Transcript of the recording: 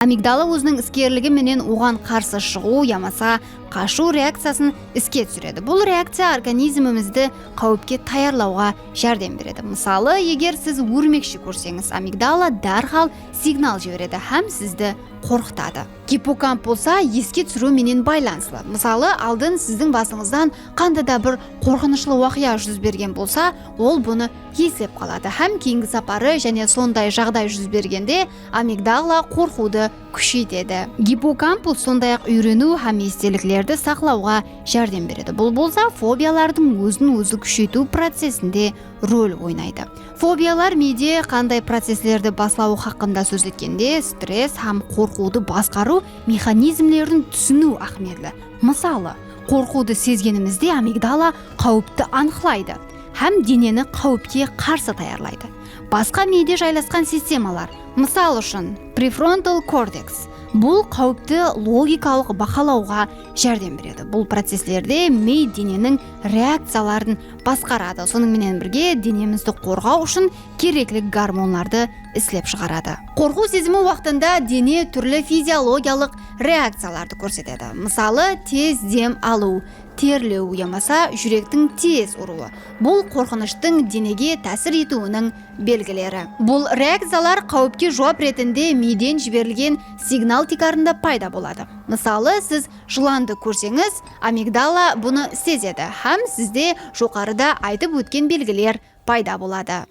Амигдала өзінің іскерлігі менен оған қарсы шығу, ямаса қашу реакциясын іске түсіреді. Бұл реакция организмімізді қауіпке таярлауға жәрдем береді. Мысалы, егер сіз өрмекші көрсеңіз, амигдала дәрхал сигнал жібереді һәм сізді қорқытады. Гиппокамп болса еске түсіру менен байланыслы. Мысалы, алдын сіздің басыңыздан қандай да бір қорқынышлы уақия жүз берген болса, ол бұны еслеп қалады. Һәм кейінгі сапары және сондай жағдай жүз бергенде амигдала қорқуды күшейтеді. Гиппокамп сондай-ақ үйрену һәм естеліктерді сақлауға жәрдем береді. Бұл болса фобиялардың өзін-өзі күшейту процесінде рөл ойнайды. Фобиялар миде қандай процесслерді баслауы хақында сөз еткенде, стресс һәм қорқуды басқару механизмлерін түсіну ахметлі. Мысалы, қорқуды сезгенімізде амигдала қауіпті анықтайды һәм денені қауіпке қарсы таярлайды. Басқа миде жайласқан системалар, мысал үшін префронтал кортекс, бұл қауіпті логикалық бақылауға жәрдем береді. Бұл процесслерде ми дененің реакцияларын басқарады. Сонымен бірге денемізді қорғау үшін керектілік гормондарды ісілеп шығарады. Қорқу сезімі уақытында дене түрлі физиологиялық реакцияларды көрсетеді. Мысалы, тез дем алу, терлеу, ямаса жүректің тез ұруы. Бұл қорқыныштың денеге тәсір етуінің белгілері. Бұл реакциялар қауіпке жауап ретінде миден жіберілген сигнал тикарында пайда болады. Мысалы, сіз жыланды көрсеңіз, амигдала бұны сезеді һәм сізде жоғарыда айтып өткен белгілер пайда болады.